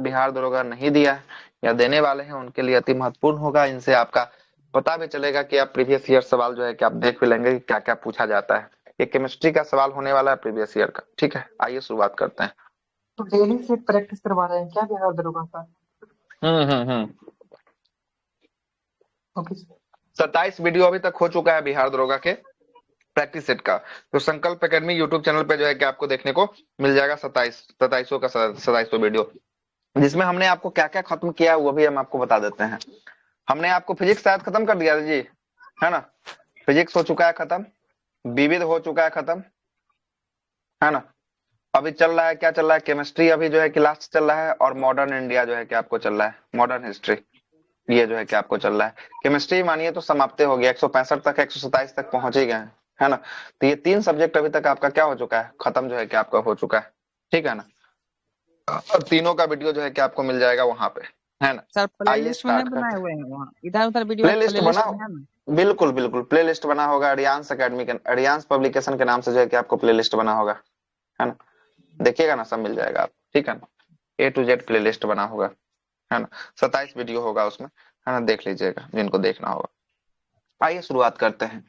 बिहार दरोगा नहीं दिया है या देने वाले हैं उनके लिए अति महत्वपूर्ण होगा। इनसे आपका पता भी चलेगा कि आप प्रीवियस ईयर सवाल जो है कि आप देख भी लेंगे कि क्या क्या पूछा जाता है। ये केमिस्ट्री का सवाल होने वाला है प्रीवियस ईयर का। ठीक है, आइए शुरुआत करते हैं। तो डेली से प्रैक्टिस करवा रहे हैं क्या बिहार दरोगा का? हम्म। Okay sir. 27 वीडियो अभी तक हो चुका है बिहार दरोगा के प्रैक्टिस सेट का। तो संकल्प एकेडमी यूट्यूब चैनल पे जो है कि आपको देखने को मिल जाएगा 2700 वीडियो, जिसमें हमने आपको क्या क्या खत्म किया है वो भी हम आपको बता देते हैं। हमने आपको फिजिक्स शायद खत्म कर दिया जी, है ना। फिजिक्स हो चुका है खत्म, विविध हो चुका है खत्म, है ना। अभी चल रहा है, क्या चल रहा है, केमिस्ट्री अभी जो है कि लास्ट चल रहा है, और मॉडर्न इंडिया जो है कि आपको चल रहा है, मॉडर्न हिस्ट्री ये जो है कि आपको चल रहा है। केमिस्ट्री मानिए तो समाप्त हो गया, 165 तक 127 तक पहुंच ही गए हैं, है ना। तो ये 3 सब्जेक्ट अभी तक आपका क्या हो चुका है, खत्म जो है कि आपका हो चुका है। ठीक है ना। और तीनों का वीडियो जो है कि आपको मिल जाएगा वहां पे, है ना। सर आइए प्लेलिस्ट में नहीं स्टार्ट बनाए करते हैं। हुए हैं वहाँ, इधर उधर वीडियो प्लेलिस्ट प्लेलिस्ट बना, में है ना? बिल्कुल बिल्कुल प्लेलिस्ट बना होगा। अरियांस अकेडमी के, अरियांस पब्लिकेशन के नाम से जो है कि आपको प्लेलिस्ट बना होगा, है ना। देखिएगा ना, सब मिल जाएगा आप। ठीक है ना, A to Z प्लेलिस्ट बना होगा, है ना। 27 वीडियो होगा उसमें, है ना, देख लीजिएगा जिनको देखना होगा। आइए शुरुआत करते हैं।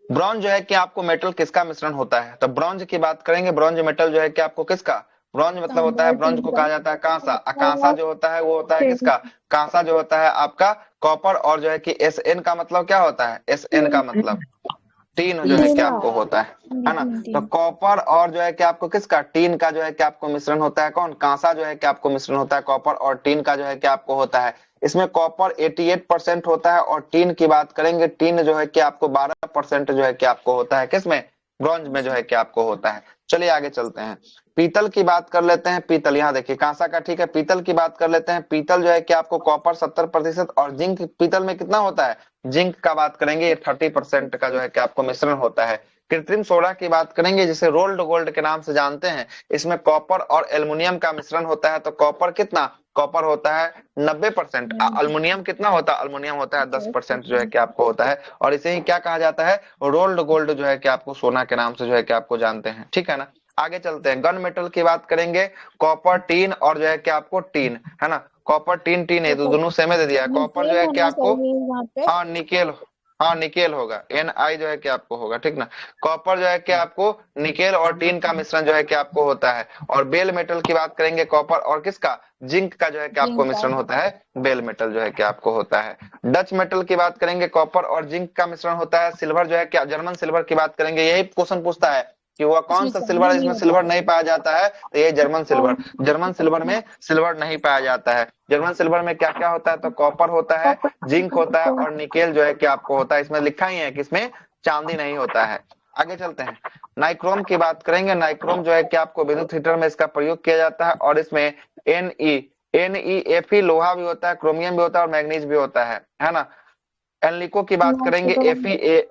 ब्रॉन्ज जो है कि आपको मेटल किसका मिश्रण होता है, तो ब्रॉन्ज की बात करेंगे। ब्रॉन्ज मेटल जो है कि आपको किसका, ब्रॉन्ज मतलब होता है, ब्रॉन्ज को कहा जाता है कांसा। कांसा जो होता है वो होता है किसका, कांसा जो होता है आपका कॉपर। और जो है कि SN का मतलब क्या होता है, SN का मतलब टीन जो है कि आपको होता है ना। तो कॉपर और जो है कि आपको किसका, टीन का जो है कि आपको मिश्रण होता है कौन, कांसा जो है कि आपको मिश्रण होता है कॉपर और टीन का जो है कि आपको होता है। इसमें कॉपर 88% होता है, और टीन की बात करेंगे, टीन जो है कि आपको 12% जो है कि आपको होता है, किसमें, ब्रॉन्ज में जो है कि आपको होता है। चलिए आगे चलते हैं। पीतल की बात कर लेते हैं। पीतल यहाँ देखिए कांसा का, ठीक है। पीतल की बात कर लेते हैं। पीतल जो है कि आपको कॉपर 70% और जिंक पीतल में कितना होता है, जिंक का बात करेंगे ये 30% का जो है कि आपको मिश्रण होता है। कृत्रिम सोडा की बात करेंगे जिसे रोल्ड गोल्ड के नाम से जानते हैं, इसमें कॉपर और एल्युमिनियम का मिश्रण होता है। तो कॉपर कितना, कॉपर होता है 90%, अल्युमिनियम कितना होता है, अल्युमिनियम होता है 10% जो है कि आपको होता है। और इसे ही क्या कहा जाता है, रोल्ड गोल्ड जो है कि आपको सोना के नाम से जो है कि आपको जानते हैं। ठीक है ना। आगे चलते हैं। गन मेटल की बात करेंगे, कॉपर टीन और जो है कि आपको टीन, है ना। कॉपर टीन, टीन है तो दोनों सेम दे दिया है। कॉपर जो है कि आपको, हाँ निकेल, हाँ निकेल होगा, Ni जो है कि आपको होगा, ठीक ना। कॉपर जो है कि आपको निकेल और टीन का मिश्रण जो है कि आपको होता है। और बेल मेटल की बात करेंगे, कॉपर और किसका, जिंक का जो है कि आपको मिश्रण होता है, बेल मेटल जो है कि आपको होता है। डच मेटल की बात करेंगे, कॉपर और जिंक का मिश्रण होता है। सिल्वर जो है कि जर्मन सिल्वर की बात करेंगे, यही क्वेश्चन पूछता है कि वह कौन सा सिल्वर है जिसमें सिल्वर नहीं पाया जाता है, तो ये जर्मन सिल्वर। जर्मन सिल्वर में सिल्वर नहीं पाया जाता है। जर्मन सिल्वर में क्या क्या होता है, तो कॉपर होता है, जिंक होता है और निकेल जो है कि आपको होता है। इसमें लिखा ही है कि इसमें चांदी नहीं होता है। आगे चलते हैं। नाइक्रोम की बात करेंगे। नाइक्रोम जो है कि आपको विद्युत हीटर में इसका प्रयोग किया जाता है, और इसमें NeFe लोहा भी होता है, क्रोमियम भी होता है और मैग्नीज भी होता है ना। एनलिको की बात करेंगे, Fe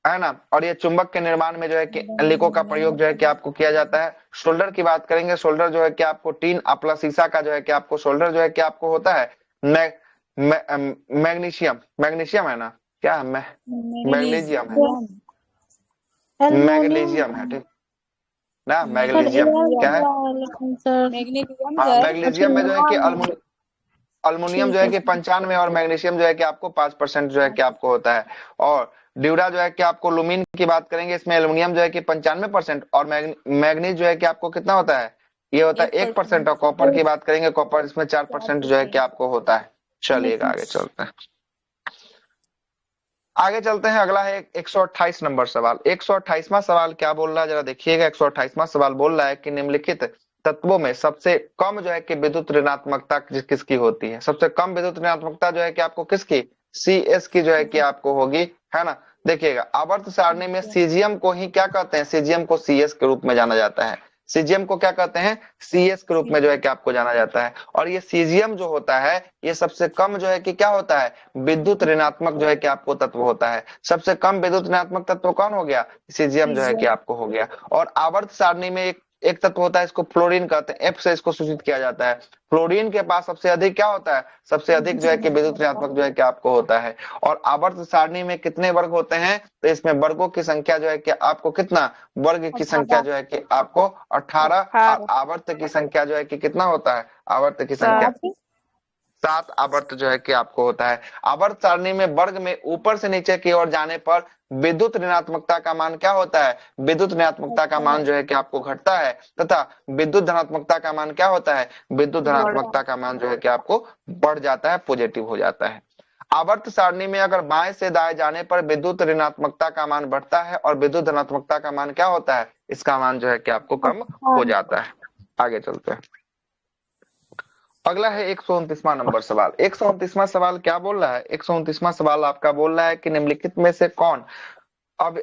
है ना। और ये चुंबक के निर्माण में जो है कि एनलिको का प्रयोग जो है कि आपको किया जाता है। शोल्डर की बात करेंगे, शोल्डर जो है कि आपको टीन प्लस शीशा का जो है कि आपको शोल्डर जो है कि आपको होता है। मैग्नीशियम, मैग्नीशियम है ना, क्या है, मैग्नीशियम है, मैग्नीशियम है, ठीक ना, मैग्नीशियम क्या है, हाँ मैग्नीशियम में जो है कि अल्मुनियम जो है कि 95 और मैग्नीशियम जो है कि आपको 5% जो है कि आपको होता है। और ड्यूरा जो है कि आपको लुमिन की बात करेंगे, इसमें एल्युमिनियम जो है कि 95% और मैग्नीज जो है कि आपको कितना होता है, ये होता है 1%। और कॉपर की बात करेंगे, कॉपर इसमें 4% जो है कि आपको होता है। चलिएगा आगे चलते हैं। आगे चलते हैं। अगला है 128 नंबर सवाल। 128वां सवाल क्या बोल रहा है, जरा देखिएगा। 128वां सवाल बोल रहा है कि निम्नलिखित तत्वों में सबसे कम जो है कि विद्युत ऋणात्मकता किसकी होती है। सबसे कम विद्युत ऋणात्मकता जो है कि आपको किसकी, CS की जो है कि आपको होगी, है ना। देखिएगा, आवर्त सारणी में सीजियम को ही क्या कहते हैं, सीजियम को CS के रूप में जाना जाता है। सीजियम को क्या कहते हैं, CS के रूप में जो है कि आपको जाना जाता है। और ये सीजियम जो होता है, ये सबसे कम जो है कि क्या होता है, विद्युत ऋणात्मक जो है कि आपको तत्व होता है। सबसे कम विद्युत ऋणात्मक तत्व कौन हो गया, सीजियम जो है कि आपको हो गया। और आवर्त सारणी में एक तत्व होता है, इसको फ्लोरीन कहते हैं, F से इसको सूचित किया जाता है। फ्लोरीन के पास सबसे अधिक क्या होता है, सबसे अधिक जो है कि विद्युत ऋणात्मक जो है कि आपको होता है। और आवर्त सारणी में कितने वर्ग होते हैं, तो इसमें वर्गों की संख्या जो है कि आपको कितना, वर्ग की संख्या जो है कि आपको 18, और आवर्त की संख्या जो है कि कितना होता है, आवर्त की संख्या 7 आवर्त जो है कि आपको होता है। आवर्त सारणी में वर्ग में ऊपर से नीचे की ओर जाने पर विद्युत ऋणात्मकता का मान क्या होता है? विद्युत ऋणात्मकता का मान जो है कि आपको घटता है, तथा विद्युत धनात्मकता का मान क्या होता है? विद्युत धनात्मकता का मान जो है कि आपको बढ़ जाता है, पॉजिटिव हो जाता है। आवर्त सारणी में अगर बाएं से दाएं जाने पर विद्युत ऋणात्मकता का मान बढ़ता है और विद्युत धनात्मकता का मान क्या होता है? इसका मान जो है कि आपको कम हो जाता है। आगे चलते हैं। अगला है 129वां नंबर सवाल। 129वां सवाल क्या बोल रहा है? 129वां सवाल आपका बोल रहा है कि निम्नलिखित में से कौन अब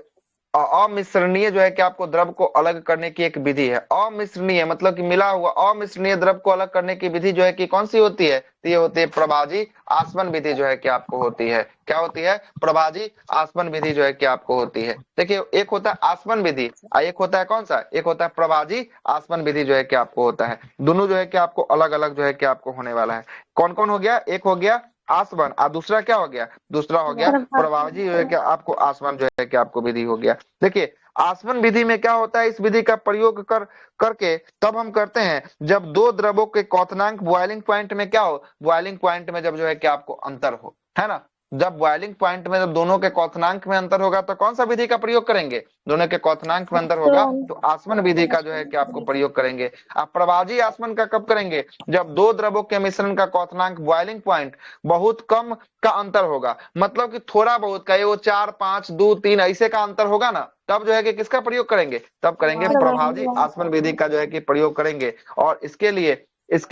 अमिश्रणीय जो है कि आपको द्रव को अलग करने की एक विधि है। अमिश्रणीय मतलब कि मिला हुआ, अमिश्रणीय द्रव को अलग करने की विधि जो है कि कौन सी होती है? तो ये होती है प्रभाजी आसवन विधि जो है कि आपको होती है। क्या होती है? प्रभाजी आसवन विधि जो है कि आपको होती है। देखिए, एक होता है आसवन विधि और एक होता है कौन सा? एक होता है प्रभाजी आसवन विधि जो है कि आपको होता है। दोनों जो है कि आपको अलग अलग जो है कि आपको होने वाला है। कौन कौन हो गया? एक हो गया आसवन और दूसरा क्या हो गया? दूसरा हो गया प्रभाजी जो है कि आपको आसवन जो है कि आपको विधि हो गया। देखिए, आसवन विधि में क्या होता है? इस विधि का प्रयोग करके तब हम करते हैं जब दो द्रवों के क्वथनांक बॉइलिंग पॉइंट में क्या हो? बॉइलिंग पॉइंट में जब जो है कि आपको अंतर हो, है ना। जब बॉइलिंग पॉइंट में जब दोनों के क्वथनांक में अंतर होगा तो कौन सा विधि का प्रयोग करेंगे? दोनों के क्वथनांक में अंतर होगा तो आसवन विधि का जो है कि आपको प्रयोग करेंगे। आप प्रभाजी आसवन का कब करेंगे? जब दो द्रवों के मिश्रण का क्वथनांक बॉइलिंग पॉइंट बहुत कम का अंतर होगा, मतलब कि थोड़ा बहुत का, ये वो 4, 5, 2, 3 ऐसे का अंतर होगा ना, तब जो है कि किसका प्रयोग करेंगे? तब करेंगे प्रभाजी आसवन विधि का जो है कि प्रयोग करेंगे। और इसके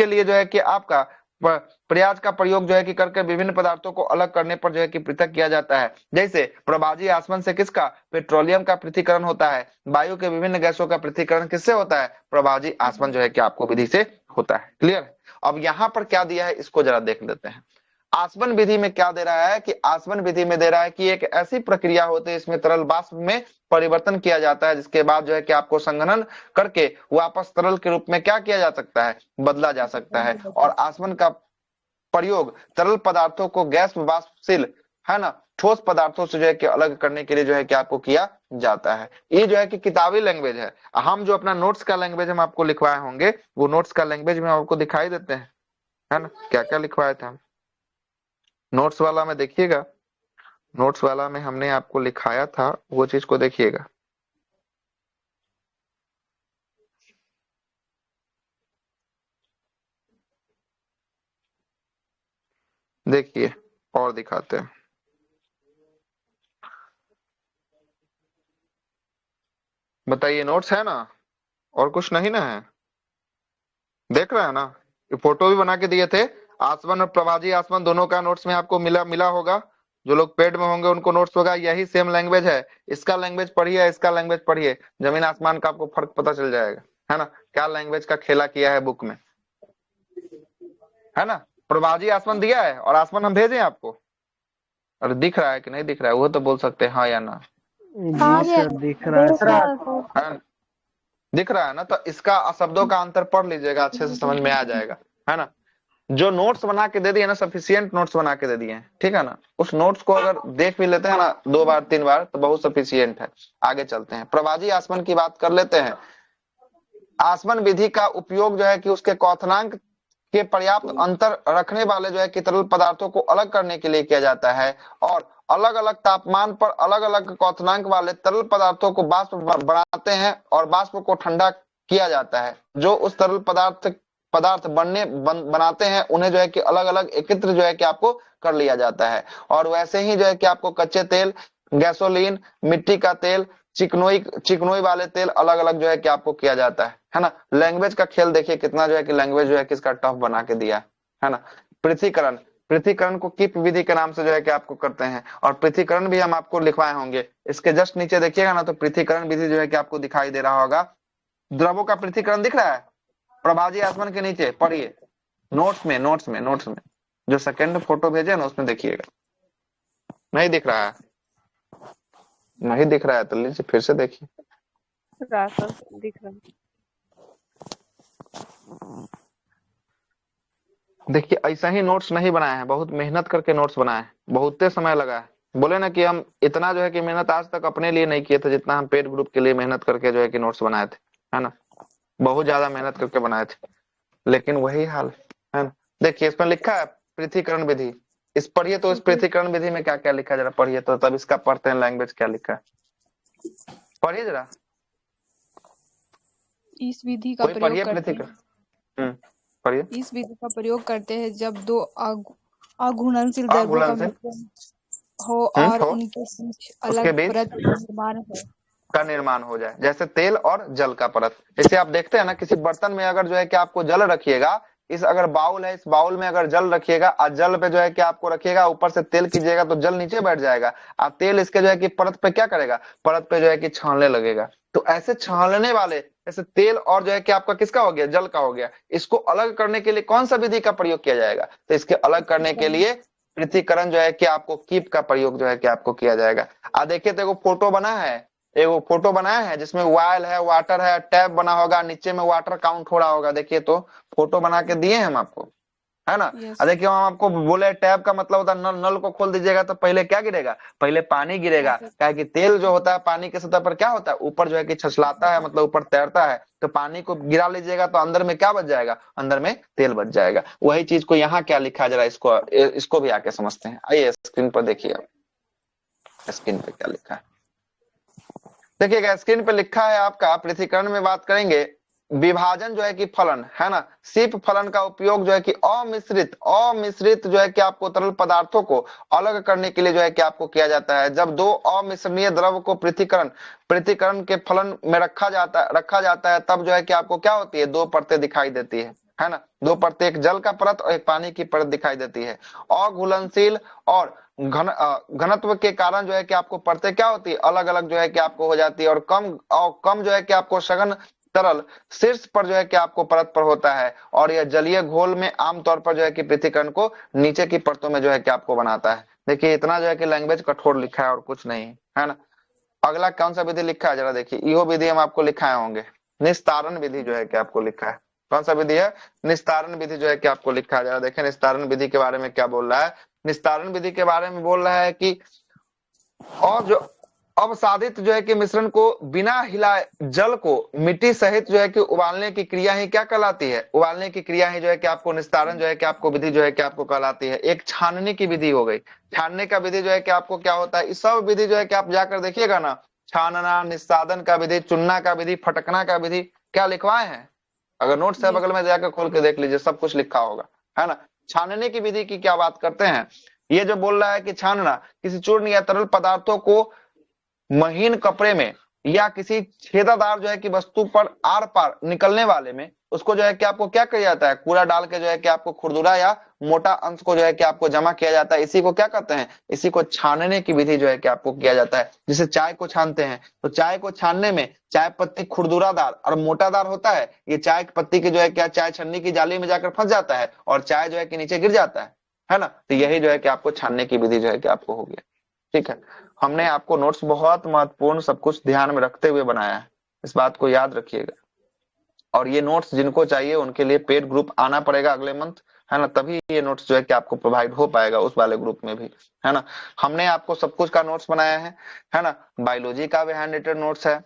लिए जो है कि आपका प्रयास का प्रयोग जो है कि करके विभिन्न पदार्थों को अलग करने पर जो है कि पृथक किया जाता है। जैसे प्रभाजी आसवन से किसका? पेट्रोलियम का पृथक्करण होता है। वायु के विभिन्न गैसों का पृथक्करण किससे होता है? प्रभाजी आसवन जो है कि आपको विधि से होता है। क्लियर? अब यहाँ पर क्या दिया है इसको जरा देख लेते हैं। आसवन विधि में क्या दे रहा है कि आसवन विधि में दे रहा है कि एक ऐसी प्रक्रिया होती है इसमें तरल वाष्प में परिवर्तन किया जाता है, जिसके बाद जो है कि आपको संघनन करके वापस तरल के रूप में क्या किया जा सकता है? बदला जा सकता है। और आसवन का प्रयोग तरल पदार्थों को गैस वाष्पशील, है ना, ठोस पदार्थों से जो है कि अलग करने के लिए जो है कि आपको किया जाता है। ये जो है कि किताबी लैंग्वेज है। हम जो अपना नोट्स का लैंग्वेज हम आपको लिखवाए होंगे, वो नोट्स का लैंग्वेज में आपको दिखाई देते हैं, है ना, क्या क्या लिखवाए थे हम। नोट्स वाला में देखिएगा, नोट्स वाला में हमने आपको लिखाया था, वो चीज को देखिएगा। देखिए और दिखाते हैं। बताइए, नोट्स है ना? और कुछ नहीं ना है? देख रहे हैं ना? ये फोटो भी बना के दिए थे। आसवन और प्रभाजी आसवन दोनों का नोट्स में आपको मिला मिला होगा। जो लोग पेड में होंगे उनको नोट्स होगा। यही सेम लैंग्वेज है। इसका लैंग्वेज पढ़िए, इसका लैंग्वेज पढ़िए, जमीन आसमान का आपको फर्क पता चल जाएगा, है ना। क्या लैंग्वेज का खेला किया है बुक में, है ना। प्रभाजी आसमान दिया है और आसमान हम भेजे आपको। और दिख रहा है कि नहीं दिख रहा है, वो तो बोल सकते हैं हाँ या ना। जी सर, दिख रहा है सर। है? दिख रहा है ना? तो इसका शब्दों का अंतर पढ़ लीजिएगा, अच्छे से समझ में आ जाएगा, है ना। जो नोट्स बना के दे दिए ना, सफिशियंट नोट्स बना के दे दिए हैं, ठीक है ना। उस नोट्स को अगर देख भी लेते हैं ना 2 बार 3 बार तो बहुत सफिशियंट है। आगे चलते हैं, प्रभाजी आसवन की बात कर लेते हैं। आसवन विधि का उपयोग जो है कि उसके क्वथनांक के पर्याप्त अंतर रखने वाले जो है कि तरल पदार्थों को अलग करने के लिए किया जाता है। और अलग अलग तापमान पर अलग अलग क्वथनांक वाले तरल पदार्थों को वाष्प बनाते हैं और वाष्प को ठंडा किया जाता है। जो उस तरल पदार्थ बनाते हैं उन्हें जो है कि अलग अलग एकत्र जो है कि आपको कर लिया जाता है। और वैसे ही जो है कि आपको कच्चे तेल, गैसोलीन, मिट्टी का तेल, चिकनोई वाले तेल अलग अलग जो है कि आपको किया जाता है ना। लैंग्वेज का खेल देखिए कितना जो है कि लैंग्वेज जो है कि इसका टफ बना के दिया है ना। पृथ्वीकरण, पृथ्वीकरण को कीप विधि के नाम से जो है कि आपको करते हैं। और पृथ्वीकरण भी हम आपको लिखवाए होंगे। इसके जस्ट नीचे देखिएगा ना, तो पृथ्वीकरण विधि जो है कि आपको दिखाई दे रहा होगा। द्रवों का पृथ्वीकरण दिख रहा है प्रभाजी आसमान के नीचे, पढ़िए नोट्स में जो सेकंड फोटो भेजे ना उसमें देखिएगा। नहीं दिख रहा है? नहीं दिख रहा है तो लीजिए फिर से देखिए। दिख रहा है। देखिए, ऐसा ही नोट्स नहीं बनाए हैं, बहुत मेहनत करके नोट्स बनाए हैं, बहुत समय लगा है। बोले ना कि हम इतना जो है कि मेहनत आज तक अपने लिए नहीं किए थे जितना हम पेड ग्रुप के लिए मेहनत करके जो है कि नोट्स बनाए थे, है ना। बहुत ज्यादा मेहनत करके बनाए थे, लेकिन वही हाल है ना। देखिए इसमें लिखा है पृथक्करण विधि। इस पढ़िए तो इस पृथक्करण विधि में क्या क्या लिखा है जरा पढ़िए तो, तब इसका पढ़ते हैं लैंग्वेज क्या लिखा है, पढ़िए जरा। इस विधि का कोई प्रयोग पढ़िए करते हैं पृथक्करण। पढ़िए। इस विधि का प्रयोग करते हैं जब दो अघुलनशील द्रव्यों का अघुलनशील मिश्रण हो और हो, उनके बीच उसके अलग बीच परत का निर्माण हो। का निर्माण हो जाए, जैसे तेल और जल का परत। जैसे आप देखते हैं ना किसी बर्तन में अगर जो है कि आपको जल रखिएगा, इस अगर बाउल है, इस बाउल में अगर जल रखिएगा और जल पे जो है कि आपको रखिएगा, ऊपर से तेल कीजिएगा तो जल नीचे बैठ जाएगा और तेल इसके जो है कि परत पे क्या करेगा, परत पे जो है कि छानने लगेगा। तो ऐसे छानने वाले, जैसे तेल और जो है कि आपका किसका हो गया, जल का हो गया, इसको अलग करने के लिए कौन सा विधि का प्रयोग किया जाएगा, तो इसके अलग करने के लिए पृथक्करण जो है कि आपको कीप का प्रयोग जो है कि आपको किया जाएगा। देखिए तो एगो फोटो बना है, एगो फोटो बनाया है जिसमें वायल है, वाटर है, टैब बना होगा, नीचे में वाटर काउंट हो रहा होगा। देखिए तो फोटो बना के दिए हैं हम आपको, है ना। Yes. देखिए हम आपको बोले टैब का मतलब होता है नल, नल को खोल दीजिएगा तो पहले क्या गिरेगा, पहले पानी गिरेगा। क्या कि तेल जो होता है पानी के सतह पर क्या होता है, ऊपर जो है कि छछलाता है, मतलब ऊपर तैरता है, तो पानी को गिरा लीजिएगा तो अंदर में क्या बच जाएगा, अंदर में तेल बच जाएगा। वही चीज को यहाँ क्या लिखा है जरा इसको भी आके समझते हैं। आइए स्क्रीन पर देखिए, स्क्रीन पे क्या लिखा है देखिएगा। स्क्रीन पे लिखा है आपका, पृथक्करण में बात करेंगे, विभाजन जो है कि फलन, है ना, सिप फलन का उपयोग जो है कि अमिश्रित जो है कि आपको तरल पदार्थों को अलग करने के लिए जो है कि आपको किया जाता है। जब दो अमिश्रणीय द्रव को पृथक्करण के फलन में रखा जाता है तब जो है कि आपको क्या होती है, दो परतें दिखाई देती है ना, दो परतें, एक जल का परत और एक पानी की परत दिखाई देती है। अघुलनशील और घनत्व के कारण जो है कि आपको परतें क्या होती है, अलग अलग जो है कि आपको हो जाती है। और कम जो है कि आपको सघन तरल शीर्ष पर जो है कि आपको परत पर होता है, और यह जलीय घोल में आमतौर पर जो है कि पृथक्करण को नीचे की परतों में जो है कि आपको बनाता है। देखिए इतना जो है कि लैंग्वेज कठोर लिखा है और कुछ नहीं, है ना। अगला कौन सा विधि लिखा है जरा देखिए, इहो विधि हम आपको लिखाए होंगे, निस्तारण विधि जो है कि आपको लिखा है। कौन सा विधि है, निस्तारण विधि जो है कि आपको लिखा है। जरा देखें निस्तारण विधि के बारे में क्या बोल रहा है। निस्तारण विधि के बारे में बोल रहा है कि और जो अवसादित जो है कि मिश्रण को बिना हिलाए जल को मिट्टी सहित जो है कि उबालने की क्रिया ही क्या कहलाती है, उबालने की क्रिया ही जो है कि आपको निस्तारण जो है कि आपको विधि जो है कि आपको कहलाती है। एक छानने की विधि हो गई, छानने का विधि जो है कि आपको क्या होता है, इस सब विधि जो है कि आप जाकर देखिएगा ना, छानना, निस्सादन का विधि, चुनना का विधि, फटकना का विधि, क्या लिखवाए हैं, अगर नोट्स है Yes. बगल में जाकर खोल के देख लीजिए, सब कुछ लिखा होगा, है ना। छानने की विधि की क्या बात करते हैं, ये जो बोल रहा है कि छानना किसी चूर्ण या तरल पदार्थों को महीन कपड़े में या किसी छेदादार जो है कि वस्तु पर आर पार निकलने वाले में उसको जो है कि आपको क्या किया जाता है, कूड़ा डाल के जो है कि आपको खुरदुरा या मोटा अंश को जो है कि आपको जमा किया जाता है। इसी को क्या कहते हैं, इसी को छानने की विधि जो है कि आपको किया जाता है। जैसे चाय को छानते हैं तो चाय को छानने में चाय पत्ती खुरदुरादार और मोटादार होता है, ये चाय पत्ती की जो है क्या चाय छन्नी की जाली में जाकर फंस जाता है और चाय जो है कि नीचे गिर जाता है ना। तो यही जो है कि आपको छानने की विधि जो है कि आपको हो गया, ठीक है। हमने आपको नोट्स बहुत महत्वपूर्ण सब कुछ ध्यान में रखते हुए बनाया है, इस बात को याद रखिएगा। और ये नोट्स जिनको चाहिए उनके लिए पेड ग्रुप आना पड़ेगा अगले मंथ, है ना, तभी ये नोट्स जो है कि आपको प्रोवाइड हो पाएगा उस वाले ग्रुप में भी, है ना। हमने आपको सब कुछ का नोट्स बनाया है ना। बायोलॉजी का भी हैंड रिटन नोट्स है,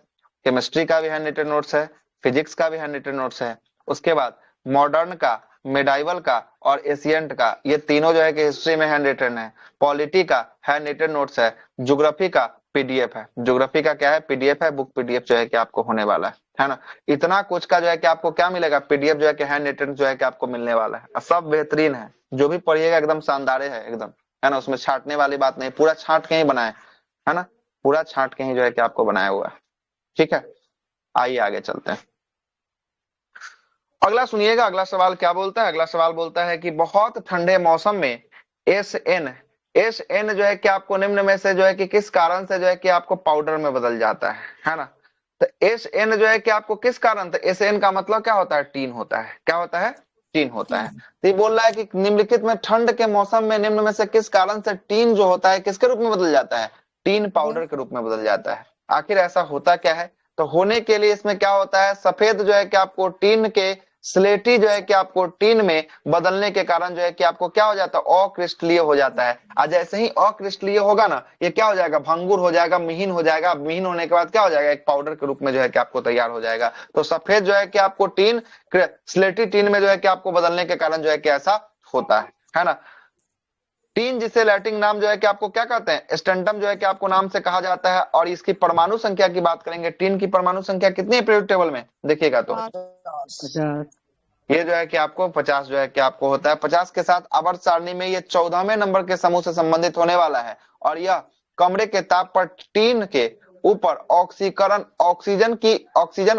केमिस्ट्री का भी हैंड रिटन नोट्स है, फिजिक्स का भी हैंड रिटन नोट्स है। उसके बाद मॉडर्न का, मेडाइवल का और एशियंट का, ये तीनों जो है कि हिस्ट्री में हैंड रिटन है। पॉलिटी का हैंड रिटन नोट्स है, ज्योग्राफी का पीडीएफ है, ज्योग्राफी का क्या है, पीडीएफ है, बुक पीडीएफ जो है कि आपको होने वाला है ना। इतना कुछ का जो है कि आपको क्या मिलेगा, पीडीएफ जो है कि हैंड रिटन जो है कि आपको मिलने वाला है, और सब बेहतरीन है, जो भी पढ़िएगा एकदम शानदार है एकदम, है ना। उसमें छांटने वाली बात नहीं, पूरा छांट के ही बनाए, है ना, पूरा छांट के ही जो है कि आपको बनाया हुआ है, ठीक है। आइए आगे चलते हैं। अगला सुनिएगा, अगला सवाल क्या बोलता है, अगला सवाल बोलता है कि बहुत ठंडे मौसम में एस एन जो है कि आपको निम्न में से जो है कि किस कारण से जो है कि आपको पाउडर में बदल जाता है ना। तो एस एन जो है कि आपको किस कारण, तो एस एन का मतलब क्या होता है, टीन होता है, क्या होता है, टीन होता है। तो ये बोल रहा है कि निम्नलिखित में ठंड के मौसम में निम्न में से किस कारण से टीन जो होता है किसके रूप में बदल जाता है, टीन पाउडर के रूप में बदल जाता है। आखिर ऐसा होता क्या है, तो होने के लिए इसमें क्या होता है, सफेद जो है कि आपको टीन के स्लेटी जो है कि आपको टीन में बदलने के कारण जो है कि आपको क्या हो जाता है, अक्रिस्टलीय हो जाता है। आज जैसे ही अक्रिस्टलीय होगा ना, ये क्या हो जाएगा, भंगुर हो जाएगा, मिहीन हो जाएगा। मिहीन होने के बाद क्या हो जाएगा, एक पाउडर के रूप में जो है कि आपको तैयार हो जाएगा। तो सफेद जो है कि आपको टीन स्लेटी टीन में जो है कि आपको बदलने के कारण जो है कि ऐसा होता है ना। टीन जिसे लैटिन नाम जो है कि आपको क्या कहते हैं, स्टेंटम जो है कि आपको नाम से कहा जाता है। और इसकी परमाणु संख्या की बात करेंगे, टीन की परमाणु संख्या कितनी है पीरियोडिक टेबल में, देखिएगा तो 50। ये जो है कि आपको 50 जो है कि आपको होता है। 50 के साथ आवर्त सारणी में ये 14वें नंबर के समूह से संबंधित होने वाला है। और यह कमरे के ताप पर टीन के ऊपर ऑक्सीजन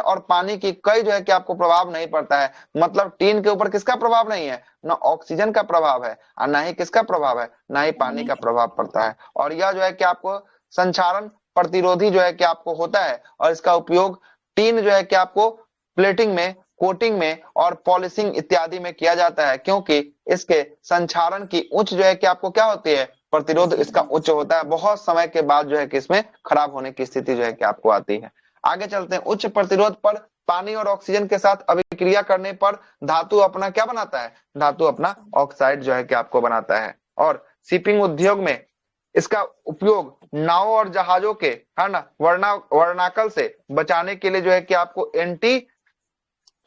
और पानी की कई जो है कि आपको प्रभाव नहीं पड़ता है। मतलब टीन के ऊपर किसका प्रभाव नहीं है, ना ऑक्सीजन का प्रभाव है और ना ही किसका प्रभाव है, ना ही पानी का प्रभाव पड़ता है। और यह जो है कि आपको संक्षारण प्रतिरोधी जो है कि आपको होता है। और इसका उपयोग टीन जो है कि आपको प्लेटिंग में, कोटिंग में और पॉलिशिंग इत्यादि में किया जाता है, क्योंकि इसके संक्षारण की उच्च जो है कि आपको क्या होती है, प्रतिरोध इसका उच्च होता है। बहुत समय के बाद जो है कि इसमें खराब होने की स्थिति जो है कि आपको आती है। आगे चलते हैं। उच्च प्रतिरोध पर पानी और ऑक्सीजन के साथ अभिक्रिया करने पर धातु अपना क्या बनाता है, धातु अपना ऑक्साइड जो है कि आपको बनाता है। और शिपिंग उद्योग में इसका उपयोग नावों और जहाजों के, है ना, वर्णाकल से बचाने के लिए जो है कि आपको एंटी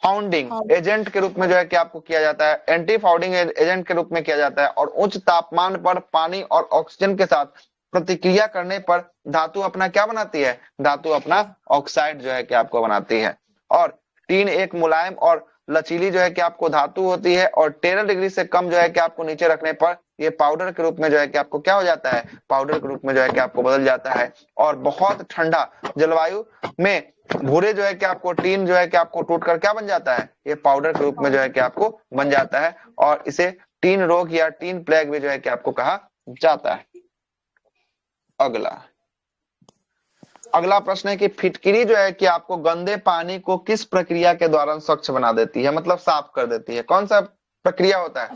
फाउंडिंग एजेंट के रूप में जो है कि आपको किया जाता है, एंटी फाउंडिंग एजेंट के रूप में किया जाता है। और उच्च तापमान पर पानी और ऑक्सीजन के साथ प्रतिक्रिया करने पर धातु अपना क्या बनाती है, धातु अपना ऑक्साइड जो है कि आपको बनाती है। और टीन एक मुलायम और लचीली जो है कि आपको धातु होती है। और 13 डिग्री से कम जो है कि आपको नीचे रखने पर ये पाउडर के रूप में जो है कि आपको क्या हो जाता है, पाउडर के रूप में जो है कि आपको बदल जाता है। और बहुत ठंडा जलवायु में भूरे जो है कि आपको टीन जो है कि आपको टूट कर क्या बन जाता है, ये पाउडर के रूप में जो है कि आपको बन जाता है। और इसे टीन रोग या टीन प्लेग भी जो है कि आपको कहा जाता है। अगला प्रश्न है कि फिटकिरी जो है कि आपको गंदे पानी को किस प्रक्रिया के द्वारा स्वच्छ बना देती है, मतलब साफ कर देती है। कौन सा प्रक्रिया होता है,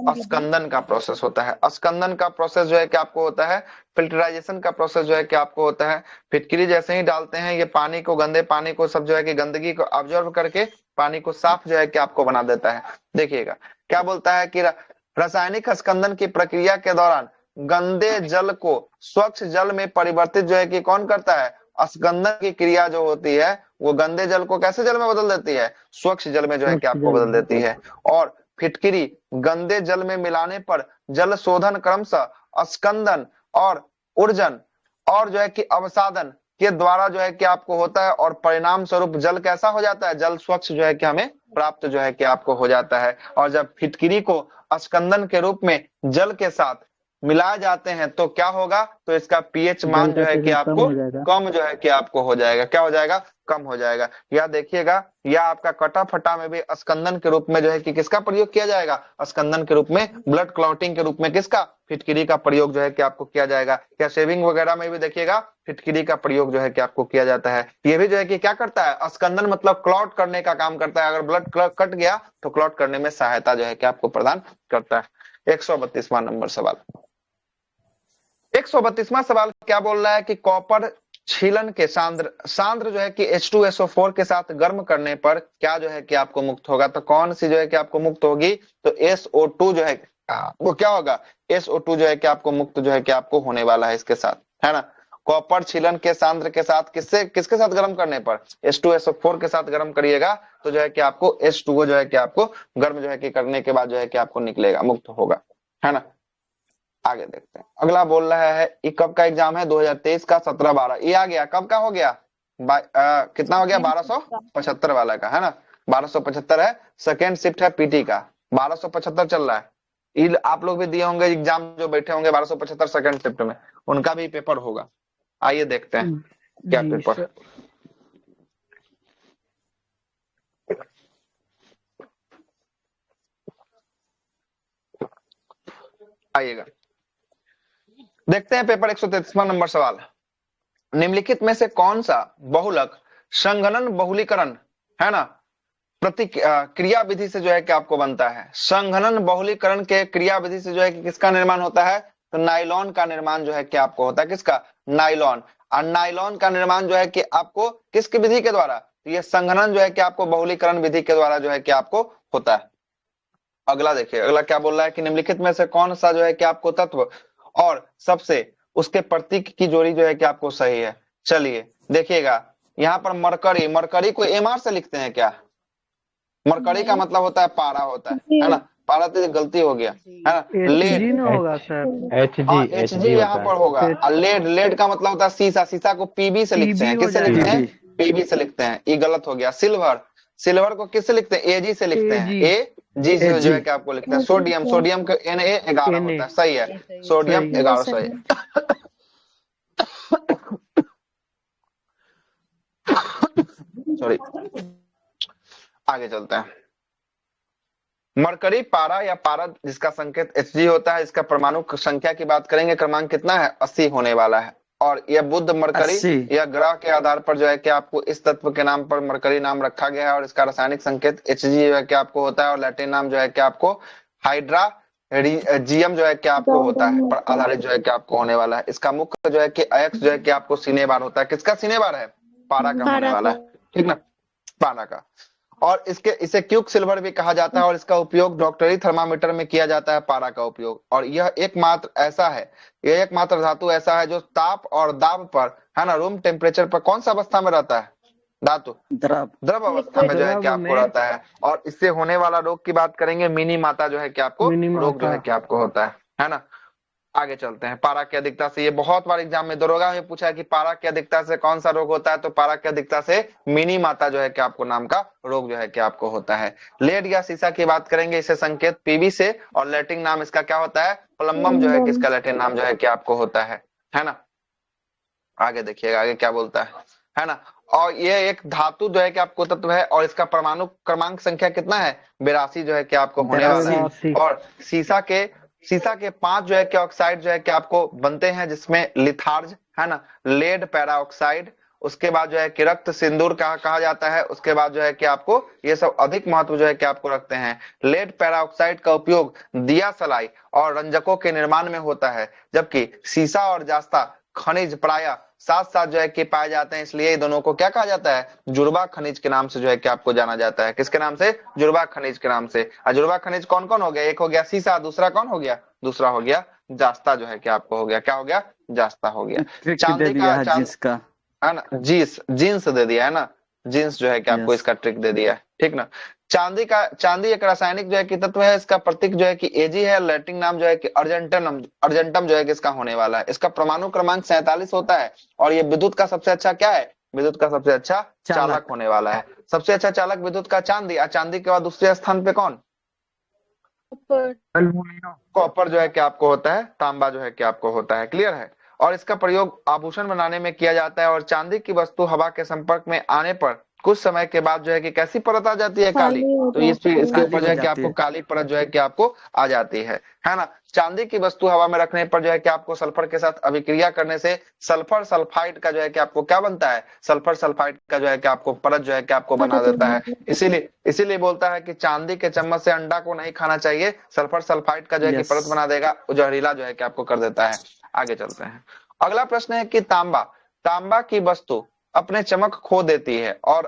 अस्कंदन का प्रोसेस होता है। अस्कंदन का प्रोसेस जो है कि आपको होता है, फिल्टराइजेशन का प्रोसेस जो है कि आपको होता है। फिटकिरी जैसे ही डालते हैं, ये पानी को, गंदे पानी को, सब जो है कि गंदगी को ऑब्जर्व करके पानी को साफ जो है कि आपको बना देता है। देखिएगा क्या बोलता है कि रासायनिक अस्कंदन की प्रक्रिया के दौरान गंदे जल को स्वच्छ जल में परिवर्तित जो है कि कौन करता है, अस्कंदन की क्रिया जो होती है वो गंदे जल को कैसे जल में बदल देती है, स्वच्छ जल में जो है कि आपको बदल देती है। और फिटकिरी गंदे जल में मिलाने पर जल शोधन क्रमशः अस्कंदन और ऊर्जन और जो है कि अवसादन के द्वारा जो है कि आपको होता है। और परिणाम स्वरूप जल कैसा हो जाता है, जल स्वच्छ जो है कि हमें प्राप्त जो है कि आपको हो जाता है। और जब फिटकिरी को अस्कंदन के रूप में जल के साथ मिलाए जाते हैं तो क्या होगा, तो इसका पीएच मान जो है कि आपको कम जो है कि आपको हो जाएगा, क्या हो जाएगा, कम हो जाएगा। या देखिएगा, या आपका कटा फटा में भी अस्कंदन के रूप में जो है कि किसका प्रयोग किया जाएगा, अस्कंदन के रूप में, ब्लड क्लॉटिंग के रूप में किसका, फिटकिरी का प्रयोग जो है कि आपको किया जाएगा। या शेविंग वगैरह में भी देखिएगा फिटकिरी का प्रयोग जो है कि आपको किया जाता है। ये भी जो है कि क्या करता है, अस्कंदन मतलब क्लॉट करने का काम करता है। अगर ब्लड कट गया तो क्लॉट करने में सहायता जो है कि आपको प्रदान करता है। 132वां नंबर सवाल। 132वां सवाल क्या बोल रहा है कि कॉपर छीलन के सांद्र जो है कि H2SO4 के साथ गर्म करने पर क्या जो है कि आपको मुक्त होगा। तो कौन सी जो है कि आपको मुक्त होगी, तो SO2 जो है वो क्या होगा, SO2 जो है कि आपको मुक्त जो है कि आपको होने वाला है इसके साथ, है ना। कॉपर छीलन के सांद्र के साथ किसके साथ गर्म करने पर, H2SO4 के साथ गर्म करिएगा तो जो है कि आपको H2O जो है कि आपको गर्म जो है कि करने के बाद जो है कि आपको निकलेगा, मुक्त होगा, है ना। आगे देखते हैं। अगला बोल रहा है ये कब का एग्जाम है, 2023 का 17-12। ये आ गया, कब का हो गया, कितना हो गया, 1275 वाला का, है ना। 1275 है, सेकेंड शिफ्ट है पीटी का, 1275 चल रहा है। आप लोग भी दिए होंगे एग्जाम, जो बैठे होंगे 1275 सेकेंड शिफ्ट में, उनका भी पेपर होगा। आइए देखते हैं क्या पेपर। आइएगा देखते हैं पेपर। 133वां नंबर सवाल। निम्नलिखित में से कौन सा बहुलक संघनन बहुलीकरण, है ना, क्रिया विधि से जो है कि आपको बनता है। संघनन बहुलीकरण के क्रिया विधि से जो है कि किसका निर्माण होता है, तो नाइलॉन का निर्माण जो है कि आपको होता है, किसका, नाइलॉन। और नाइलॉन का निर्माण जो है कि आपको किसकी विधि के द्वारा, तो ये संघनन जो है कि आपको बहुलीकरण विधि के द्वारा जो है कि आपको होता है। अगला देखिए, अगला क्या बोल रहा है कि निम्नलिखित में से कौन सा जो है कि आपको तत्व और सबसे उसके प्रतीक की जोड़ी जो है कि आपको सही है। चलिए देखिएगा, यहाँ पर मरकरी को एमआर से लिखते हैं क्या, मरकरी का मतलब होता है पारा होता है ना। पारा तो गलती हो गया, है ना। लेड, HG ना होगा सर, हाँ Hg यहाँ पर होगा। और लेड, लेड का मतलब होता है शीशा, शीशा को पीबी से लिखते हैं, PB हो किससे लिखते हैं, जाएगा, पीबी से लिखते हैं, ये गलत हो गया। सिल्वर, सिल्वर को किससे लिखते हैं, एजी से लिखते हैं, AG, ए जी से जो है कि आपको लिखते हैं। सोडियम, सोडियम का Na 11 Na, होता है, सही है, सोडियम सही है। 11 सही है। सॉरी, आगे चलते हैं। मरकरी पारा या पारा जिसका संकेत Hg होता है, इसका परमाणु संख्या की बात करेंगे, क्रमांक कितना है, 80 होने वाला है। और यह बुध मरकरी 80। या ग्रह के आधार पर जो है कि आपको इस तत्व के नाम पर मरकरी नाम रखा गया है, और इसका रासायनिक संकेत Hg जो है कि आपको होता है, और लैटिन नाम जो है कि आपको हाइड्रा जीएम जो है कि आपको होता है, पर आधारित जो है कि आपको होने वाला है। इसका मुख्य जो है कि अयस्क जो है कि आपको सीने बार होता है, किसका सीने बार है, पारा का होने वाला है, ठीक ना, पारा का। और इसे क्यूक सिल्वर भी कहा जाता है, और इसका उपयोग डॉक्टरी थर्मामीटर में किया जाता है, पारा का उपयोग। और यह एकमात्र ऐसा है, यह एकमात्र धातु ऐसा है जो ताप और दाब पर, है ना, रूम टेम्परेचर पर कौन सा अवस्था में रहता है, धातु द्रव द्रव अवस्था में जो है कि द्रव आपको में। रहता है। और इससे होने वाला रोग की बात करेंगे, मिनी माता जो है कि आपको मिनी रोग जो है माता। कि आपको होता है ना। आगे चलते हैं। पारा की अधिकता से, ये बहुत बार एग्जाम में दरोगा में पूछा है कि पारा की अधिकता से कौन सा रोग होता है, तो पारा की अधिकता से मिनी माता जो है कि आपको नाम का रोग जो है कि आपको होता है। लेड या शीशा की बात करेंगे, इसे संकेत पीबी से, और लैटिन नाम इसका क्या होता है, प्लम्बम जो है कि इसका लैटिन नाम जो है कि आपको होता है ना। आगे देखिएगा आगे क्या बोलता है ना। और ये एक धातु जो है कि आपको तत्व है, और इसका परमाणु क्रमांक संख्या कितना है, 82 जो है कि आपको होने वाला है। 82। और शीशा के 5 जो है कि ऑक्साइड जो है कि आपको बनते हैं, जिसमें लिथार्ज, है ना, लेड पैरा ऑक्साइड, उसके बाद जो है कि रक्त सिंदूर कहा जाता है, उसके बाद जो है कि आपको ये सब अधिक महत्व जो है कि आपको रखते हैं। लेड पैरा ऑक्साइड का उपयोग दिया सलाई और रंजकों के निर्माण में होता है, जबकि शीशा और जास्ता खनिज प्रायः साथ साथ जो है कि पाए जाते हैं, इसलिए दोनों को क्या कहा जाता है, जुड़वा खनिज के नाम से जो है कि आपको जाना जाता है। किसके नाम से, जुड़वा खनिज के नाम से। जुड़वा खनिज कौन कौन हो गया, एक हो गया शीशा, दूसरा कौन हो गया, दूसरा हो गया जास्ता जो है कि आपको हो गया, क्या हो गया, जास्ता हो गया। ट्रिक दे चांदी दिया का है जिसका, है ना, जींस दे दिया है ना, जींस जो है कि आपको यस इसका ट्रिक दे दिया है, ठीक ना। चांदी एक रासायनिक जो है कि तत्व है, इसका प्रतीक जो है कि एजी है, लैटिन नाम जो है कि अर्जेंटम जो है कि इसका होने वाला है। इसका परमाणु क्रमांक 47 होता है, और ये विद्युत का सबसे अच्छा क्या है, विद्युत का सबसे अच्छा चालक होने वाला है। सबसे अच्छा चालक विद्युत का चांदी, और चांदी के बाद दूसरे स्थान पे कौन, कॉपर जो है कि आपको होता है, तांबा जो है कि आपको होता है, क्लियर है। और इसका प्रयोग आभूषण बनाने में किया जाता है। और चांदी की वस्तु हवा के संपर्क में आने पर कुछ समय के बाद जो है कि कैसी परत आ जाती है, काली, तो इसके काली ऊपर जो हो है कि जाती आपको है। काली परत जो है कि आपको आ जाती है ना। चांदी की वस्तु हवा में रखने पर जो है कि आपको सल्फर के साथ अभिक्रिया करने से सल्फर सल्फाइड का जो है कि आपको क्या बनता है, सल्फर सल्फाइड का जो है कि आपको परत जो है कि आपको बना देता है। इसीलिए बोलता है कि चांदी के चम्मच से अंडा को नहीं खाना चाहिए, सल्फर सल्फाइड का जो है कि यस परत बना देगा, जहरीला जो है कि आपको कर देता है। आगे चलते हैं। अगला प्रश्न है कि तांबा की वस्तु अपने चमक खो देती है और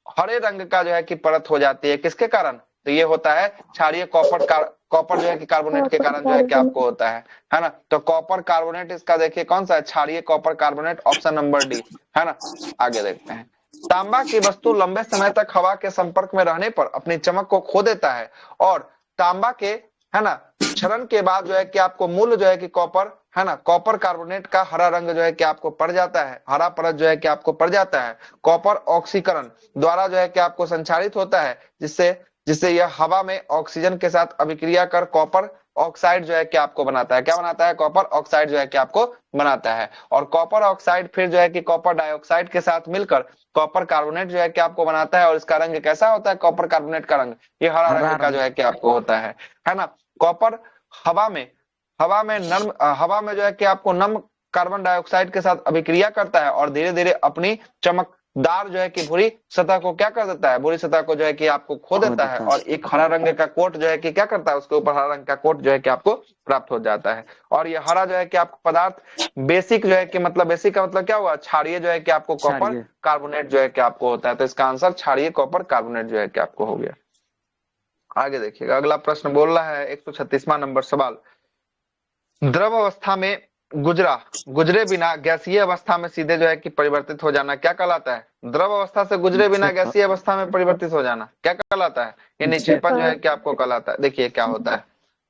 हरे रंग का जो है कि परत हो जाती है, किसके कारण, तो ये होता है क्षारीय कॉपर जो है कि कार्बोनेट के कारण जो है कि आपको होता है ना। तो कॉपर कार्बोनेट इसका देखिए कौन सा है, क्षारीय copper carbonate, option number D, है ना। आगे देखते हैं। तांबा की वस्तु लंबे समय तक हवा के संपर्क में रहने पर अपनी चमक को खो देता है, और तांबा के, है ना, क्षरण के बाद जो है कि आपको मूल जो है कि कॉपर, है ना, कॉपर कार्बोनेट का हरा रंग जो है कि आपको पड़ जाता है, हरा परत जो है कि आपको पड़ जाता है। कॉपर ऑक्सीकरण द्वारा जो है कि आपको संचारित होता है, जिससे यह हवा में ऑक्सीजन के साथ अभिक्रिया कर कॉपर ऑक्साइड जो है कि आपको बनाता है, क्या बनाता है, कॉपर ऑक्साइड जो है कि आपको बनाता है। और कॉपर ऑक्साइड फिर जो है कि कॉपर डाइऑक्साइड के साथ मिलकर कॉपर कार्बोनेट जो है कि आपको बनाता है, और इसका रंग कैसा होता है, कॉपर कार्बोनेट का रंग ये हरा रंग का जो है कि आपको होता है ना। कॉपर हवा में जो है कि आपको नम कार्बन डाइऑक्साइड के साथ अभिक्रिया करता है, और धीरे धीरे अपनी चमकदार जो है कि भूरी सतह को क्या कर देता है, भूरी सतह को जो है कि आपको खो देता है, और एक हरा रंग का कोट जो है कि क्या करता है, उसके ऊपर हरा रंग का कोट जो है कि आपको प्राप्त हो जाता है। और ये हरा जो है कि आपको पदार्थ बेसिक जो है कि मतलब बेसिक का मतलब क्या हुआ, क्षारीय जो है कि आपको कॉपर क्षारीय। कार्बोनेट जो है कि आपको होता है। तो इसका आंसर क्षारीय कॉपर कार्बोनेट जो है कि आपको हो गया। आगे देखिएगा, अगला प्रश्न बोल रहा है 136वां नंबर सवाल। द्रव अवस्था में गुजरा, गुजरे बिना गैसीय अवस्था में सीधे जो है कि परिवर्तित हो जाना क्या कहलाता है? द्रव अवस्था से गुजरे बिना निक्षेपण। गैसीय अवस्था में परिवर्तित हो जाना क्या कहलाता है? ये निक्षेपण जो है कि आपको कहलाता है। देखिए क्या होता है,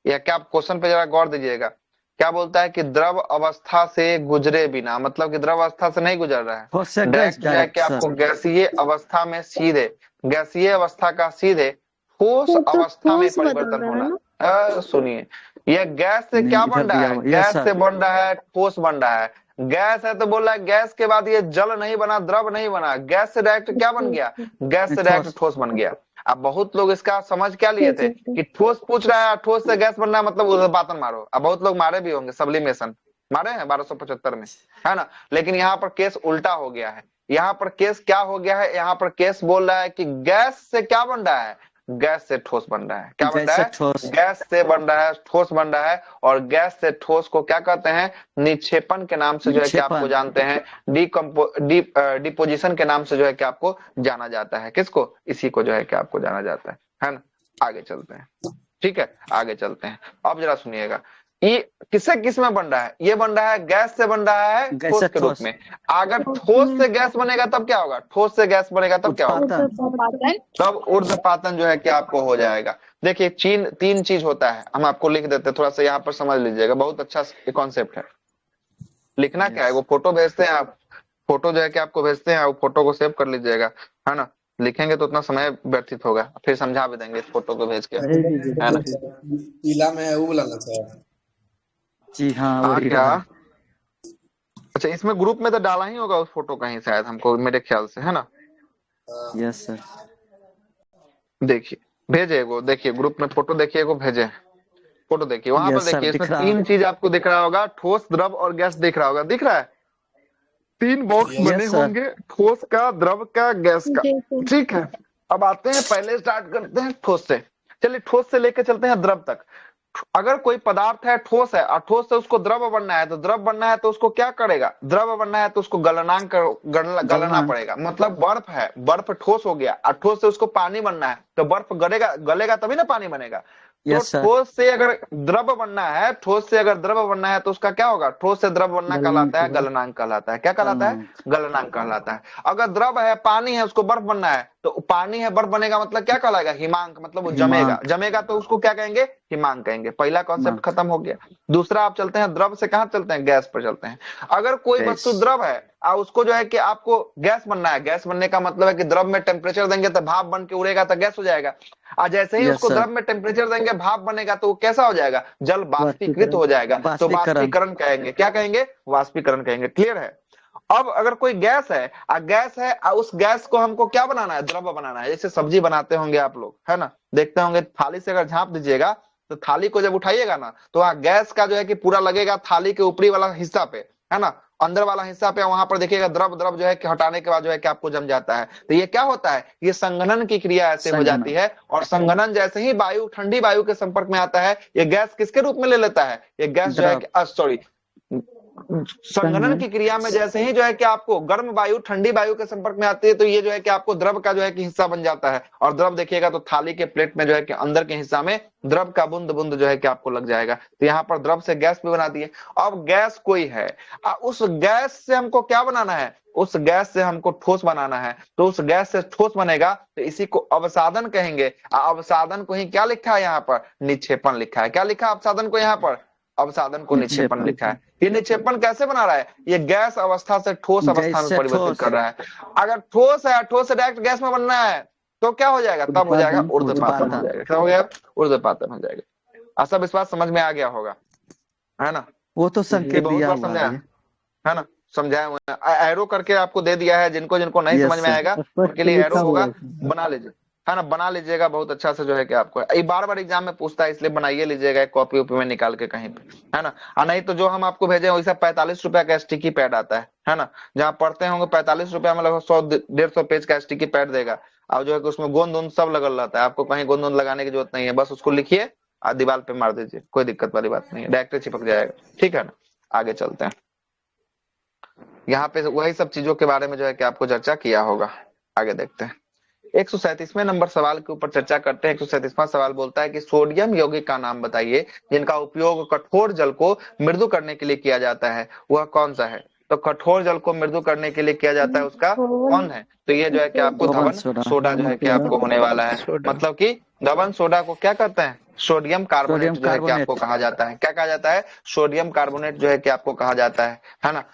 यह क्या, आप क्वेश्चन पे जरा गौर दीजिएगा। क्या बोलता है कि द्रव अवस्था से गुजरे बिना, मतलब कि द्रव अवस्था से नहीं गुजर रहा है, डायरेक्ट जो है कि आपको गैसीय अवस्था में सीधे, गैसीय अवस्था का सीधे ठोस अवस्था में परिवर्तन होना। सुनिए, यह गैस से क्या बन रहा है? गैस से बन रहा है, ठोस बन रहा है। गैस है तो बोल रहा है गैस के बाद ये जल नहीं बना, द्रव नहीं बना, गैस से डायरेक्ट क्या बन गया? गैस से डायरेक्ट ठोस बन गया। अब बहुत लोग इसका समझ क्या लिए थे कि ठोस पूछ रहा है, ठोस से गैस बनना है मतलब उर्ध्वपातन मारो। अब बहुत लोग मारे भी होंगे, सब्लिमेशन मारे हैं 1275 में, है ना। लेकिन यहाँ पर केस उल्टा हो गया है। यहाँ पर केस क्या हो गया है? यहाँ पर केस बोल रहा है कि गैस से क्या बन रहा है? गैस से ठोस बन रहा है। क्या बन रहा है? गैस से बन रहा है, ठोस बन रहा है। और गैस से ठोस को क्या कहते हैं? निक्षेपण के नाम से जो है कि आपको जानते हैं, डिपोजिशन के नाम से जो है कि आपको जाना जाता है। किसको? इसी को जो है कि आपको जाना जाता है ना। आगे चलते हैं, ठीक है, आगे चलते हैं। अब जरा सुनिएगा, ये किससे किस में बन रहा है? ये बन रहा है गैस से बन रहा है ठोस के रूप में। अगर ठोस से गैस बनेगा तब क्या होगा? ठोस से गैस बनेगा तब क्या होगा? तब ऊर्ध्वपातन जो है कि आपको हो जाएगा। देखिए तीन चीज होता है, हम आपको लिख देते हैं, थोड़ा सा यहाँ पर समझ लीजिएगा, बहुत अच्छा कॉन्सेप्ट है। लिखना क्या है, वो फोटो भेजते हैं आप, फोटो जो है कि आपको भेजते हैं, वो फोटो को सेव कर लीजिएगा, है ना। लिखेंगे तो उतना समय व्यतीत होगा, फिर समझा भी देंगे इस फोटो को भेज के, है ना। पीला में है वो बोला सर। जी हाँ, क्या? अच्छा, इसमें ग्रुप में तो डाला ही होगा उस फोटो कहीं शायद, हमको मेरे ख्याल से, है ना। Yes sir. देखिए भेजे वो, देखिए ग्रुप में फोटो देखिए को भेजे, फोटो देखिए वहां पर, देखिए इसमें तीन चीज आपको दिख रहा होगा, ठोस, द्रव और गैस दिख रहा होगा, दिख रहा है। तीन बॉक्स बने होंगे, ठोस का, द्रव का, गैस का, ठीक है। अब आते हैं, पहले स्टार्ट करते हैं ठोस से। चलिए ठोस से लेकर चलते हैं द्रव तक। अगर कोई पदार्थ है, ठोस है, और ठोस से उसको द्रव बनना है, तो द्रव बनना है तो उसको क्या करेगा? द्रव बनना है तो उसको गलना पड़ेगा। मतलब बर्फ है, बर्फ ठोस हो गया, और ठोस से उसको पानी बनना है तो बर्फ गलेगा तभी ना पानी बनेगा। तो ठोस से अगर द्रव बनना है, ठोस से अगर द्रव बनना है तो उसका क्या होगा? ठोस से द्रव बनना कहलाता है गलनांक कहलाता है। क्या कहलाता है? गलनांक कहलाता है। अगर द्रव है, पानी है, उसको बर्फ बनना है, तो पानी है बर्फ बनेगा मतलब क्या कहलाएगा? हिमांक, मतलब वो जमेगा, जमेगा तो उसको क्या कहेंगे? हिमांक कहेंगे। पहला कॉन्सेप्ट खत्म हो गया। दूसरा आप चलते हैं, द्रव से कहां चलते हैं? गैस पर चलते हैं। अगर कोई वस्तु द्रव है और उसको जो है कि आपको गैस बनना है, गैस बनने का मतलब है कि द्रव में टेम्परेचर देंगे तो भाप बन के उड़ेगा तो गैस हो जाएगा। और जैसे ही उसको द्रव में टेम्परेचर देंगे, भाप बनेगा तो वो कैसा हो जाएगा? जल बाष्पीकृत हो जाएगा, तो वाष्पीकरण कहेंगे। क्या कहेंगे? वाष्पीकरण कहेंगे। क्लियर है? अब अगर कोई गैस है, और उस गैस को हमको क्या बनाना है? द्रव बनाना है। जैसे सब्जी बनाते होंगे आप लोग, है ना, देखते होंगे, थाली से अगर झांप दीजिएगा तो थाली को जब उठाइएगा ना, तो वहां गैस का जो है कि पूरा लगेगा थाली के ऊपरी वाला हिस्सा पे, है ना, अंदर वाला हिस्सा पे, वहां पर देखिएगा द्रव, द्रव जो है कि हटाने के बाद जो है कि आपको जम जाता है। तो ये क्या होता है? ये संघनन की क्रिया ऐसे हो जाती है। और संघनन जैसे ही वायु, ठंडी वायु के संपर्क में आता है, ये गैस किसके रूप में ले लेता है? ये गैस जो है कि सॉरी, संघनन की क्रिया में जैसे ही जो है कि आपको गर्म वायु ठंडी वायु के संपर्क में आती है, तो ये जो है कि आपको द्रव का जो है कि हिस्सा बन जाता है। और द्रव देखिएगा तो थाली के प्लेट में जो है कि अंदर के हिस्सा में द्रव का बूंद बूंद जो है कि आपको लग जाएगा। तो यहाँ पर द्रव से गैस भी बनाती है। अब गैस कोई है, उस गैस से हमको क्या बनाना है? उस गैस से हमको ठोस बनाना है। तो उस गैस से ठोस बनेगा तो इसी को अवसादन कहेंगे। अवसादन को ही क्या लिखा है यहाँ पर? निक्षेपण लिखा है। क्या लिखा है अवसादन को? यहाँ पर अवसादन को निक्षेपण लिखा है। ये निक्षेपण कैसे बना रहा है? ये गैस अवस्था से ठोस अवस्था में परिवर्तित कर रहा है। अगर ठोस है, ठोस से डायरेक्ट गैस में बनना है तो क्या हो जाएगा? तब हो जाएगा ऊर्ध्वपातन हो जाएगा। क्या हो गया? ऊर्ध्वपातन हो जाएगा। सब इस बात समझ में आ गया होगा, है ना। वो तो संकेत दिया हुआ है ना, समझाया, एरो करके आपको दे दिया है। जिनको जिनको नहीं समझ में आएगा उनके लिए एरो होगा, बना लीजिए, है ना, बना लीजिएगा बहुत अच्छा से जो है कि आपको ये बार बार एग्जाम में पूछता है, इसलिए बनाइए लीजिएगा कॉपी उपी में निकाल के कहीं पे, है ना। नहीं तो जो हम आपको भेजे वैसा 45 रुपया का स्टिकी पैड आता है ना, जहाँ पढ़ते होंगे 45 रुपया में लगभग 100-150 पेज का स्टिकी पैड देगा। और जो है कि उसमें गोंद वोंद सब लगल रहता है, आपको कहीं गोंद वोंद लगाने की जरूरत नहीं है, बस उसको लिखिए और दीवार पे मार दीजिए, कोई दिक्कत वाली बात नहीं है, डायरेक्ट चिपक जाएगा। ठीक है ना, आगे चलते हैं। यहाँ पे वही सब चीजों के बारे में जो है कि आपको चर्चा किया होगा। आगे देखते हैं। 137वें नंबर सवाल के ऊपर चर्चा करते हैं। 137वां सवाल बोलता है कि सोडियम यौगिक का नाम बताइए जिनका उपयोग कठोर जल को मृदु करने के लिए किया जाता है, वह कौन सा है? तो कठोर जल को मृदु करने के लिए किया जाता है, उसका कौन है? तो ये जो है कि आपको धवन धवन सोडा। सोडा जो है कि आपको होने वाला है। सोडा। मतलब कि धवन सोडा को क्या कहते हैं? सोडियम कार्बोनेट सोडियम जो है कि कार्बोनेट। आपको कहा जाता है। क्या कहा जाता है? सोडियम कार्बोनेट जो है कि आपको कहा जाता है ना।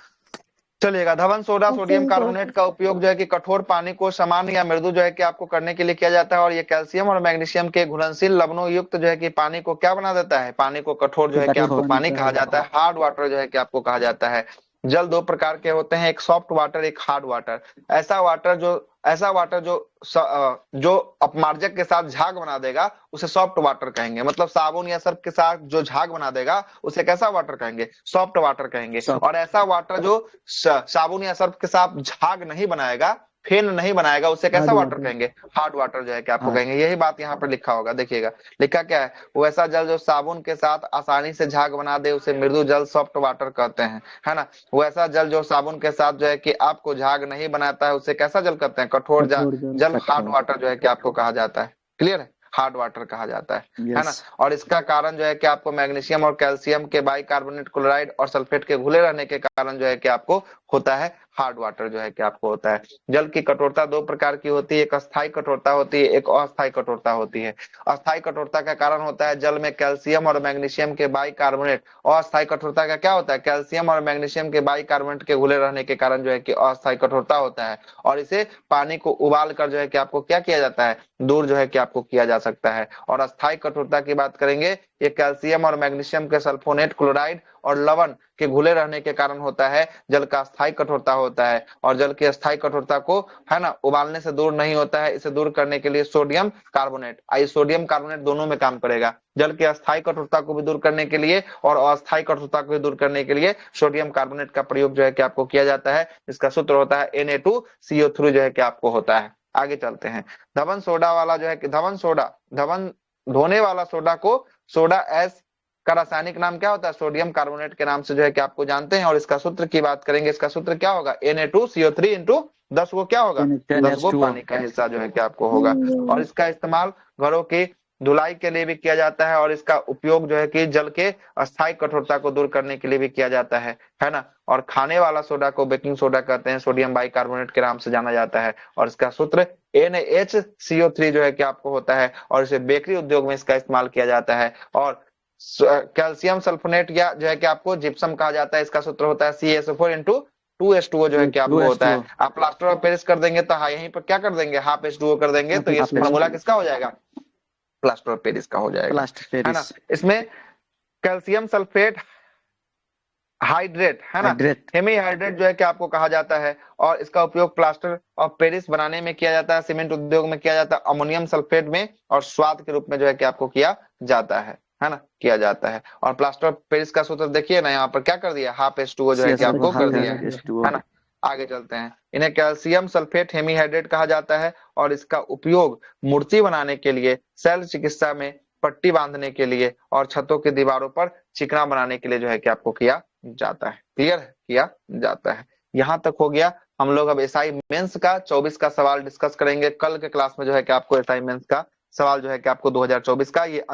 चलिएगा, धवन सोडा सोडियम कार्बोनेट का उपयोग जो है कि कठोर पानी को सामान्य या मृदु जो है कि आपको करने के लिए किया जाता है, और ये कैल्शियम और मैग्नीशियम के घुलनशील लवणों युक्त जो है कि पानी को क्या बना देता है? पानी को कठोर जो है कि आपको पानी कहा जाता है, हार्ड वाटर जो है कि आपको कहा जाता है। जल दो प्रकार के होते हैं, एक सॉफ्ट वाटर, एक हार्ड वाटर। ऐसा वाटर जो अपमार्जक के साथ झाग बना देगा उसे सॉफ्ट वाटर कहेंगे। मतलब साबुन या सर्फ के साथ जो झाग बना देगा उसे कैसा वाटर कहेंगे? सॉफ्ट वाटर कहेंगे। और ऐसा वाटर जो साबुन या सर्फ के साथ झाग नहीं बनाएगा, फेन नहीं बनाएगा, उसे कैसा वाटर कहेंगे? हार्ड वाटर जो है कि आपको कहेंगे। यही बात यहाँ पर लिखा होगा, देखिएगा लिखा क्या है? वैसा जल जो साबुन के साथ आसानी से झाग बना दे उसे मृदु जल सॉफ्ट वाटर कहते हैं, है ना। वैसा जल जो साबुन के साथ जो है कि आपको झाग नहीं बनाता है उसे कैसा जल कहते हैं? कठोर जल हार्ड वाटर जो है कि आपको कहा जाता है। क्लियर है? हार्ड वाटर कहा जाता है ना। और इसका कारण जो है कि आपको मैग्नीशियम और कैल्शियम के बाइकार्बोनेट, क्लोराइड और सल्फेट के घुले रहने के कारण जो है कि आपको होता है हार्ड वाटर जो है कि आपको होता है। जल की कठोरता दो प्रकार की होती है, एक अस्थायी कठोरता होती है, एक अस्थायी कठोरता होती है। अस्थायी कठोरता का कारण होता है जल में कैल्शियम और मैग्नीशियम के बाइकार्बोनेट। अस्थायी कठोरता का क्या होता है? कैल्शियम और मैग्नीशियम के बाइकार्बोनेट के घुले रहने के कारण जो है कि अस्थायी कठोरता होता है, और इसे पानी को उबाल कर जो है कि आपको क्या किया जाता है? दूर जो है कि आपको किया जा सकता है। और अस्थायी कठोरता की बात करेंगे, ये कैल्शियम और मैग्नीशियम के सल्फोनेट, क्लोराइड और लवण के घुले रहने के कारण होता है। जल का अस्थायी कठोरता होता है, और जल की अस्थायी कठोरता को है ना उबालने से दूर नहीं होता है। इसे दूर करने के लिए सोडियम कार्बोनेट, सोडियम कार्बोनेट दोनों में काम करेगा। जल की अस्थायी कठोरता को भी दूर करने के लिए और अस्थायी कठोरता को भी दूर करने के लिए सोडियम कार्बोनेट का प्रयोग जो है कि आपको किया जाता है। इसका सूत्र होता है Na2CO3 जो है कि आपको होता है। आगे चलते हैं। धवन सोडा वाला जो है कि धवन धोने वाला सोडा को सोडा एस का रासायनिक नाम क्या होता है? सोडियम कार्बोनेट के नाम से जो है कि आपको जानते हैं। और इसका सूत्र की बात करेंगे, इसका सूत्र क्या होगा? Na2CO3 इंटू 10 को क्या होगा? 10 को पानी का हिस्सा जो है कि आपको होगा। और इसका इस्तेमाल घरों की धुलाई के लिए भी किया जाता है, और इसका उपयोग जो है कि जल के अस्थायी कठोरता को दूर करने के लिए भी किया जाता है ना। और खाने वाला सोडा को बेकिंग सोडा कहते हैं, सोडियम बाइकार्बोनेट के नाम से जाना जाता है। और इसका सूत्र NaHCO3 जो है कि आपको होता है, और इसे बेकरी उद्योग में इसका इस्तेमाल किया जाता है। और कैल्शियम सल्फोनेट या जो है कि आपको जिप्सम कहा जाता है, इसका सूत्र होता है CaSO4 इंटू 2H2O जो है कि आपको होता है। आप प्लास्टर ऑफ पेरिस कर देंगे तो यहीं पर क्या कर देंगे? हाफ H2O कर देंगे, तो ये फॉर्मूला किसका हो जाएगा? प्लास्टर ऑफ पेरिस का हो जाएगा, है ना। इसमें कैल्शियम सल्फेट हाइड्रेट, है ना, हेमीहाइड्रेट जो है कि आपको कहा जाता है, और इसका उपयोग प्लास्टर ऑफ पेरिस बनाने में किया जाता है, सीमेंट उद्योग में किया जाता है, अमोनियम सल्फेट में, और स्वाद के रूप में जो है कि आपको किया जाता है ना, किया जाता है। और प्लास्टर ऑफ पेरिस का सूत्र देखिए ना, यहाँ पर क्या कर दिया? हाफ H2O जो है कि आपको कर दिया है ना। आगे चलते हैं। इन्हें कैल्शियम सल्फेट हेमीहाइड्रेट कहा जाता है, और इसका उपयोग मूर्ति बनाने के लिए, शल्य चिकित्सा में, पट्टी बांधने के लिए, और छतों की दीवारों पर चिकना बनाने के लिए जो है कि आपको किया जाता है। क्लियर है? किया जाता है। यहाँ तक हो गया। हम लोग अब एसआई मेंस का 24 का सवाल डिस्कस करेंगे। कल के क्लास में जो है कि आपको एसआई मेंस का सवाल जो है कि आपको 2024 का ये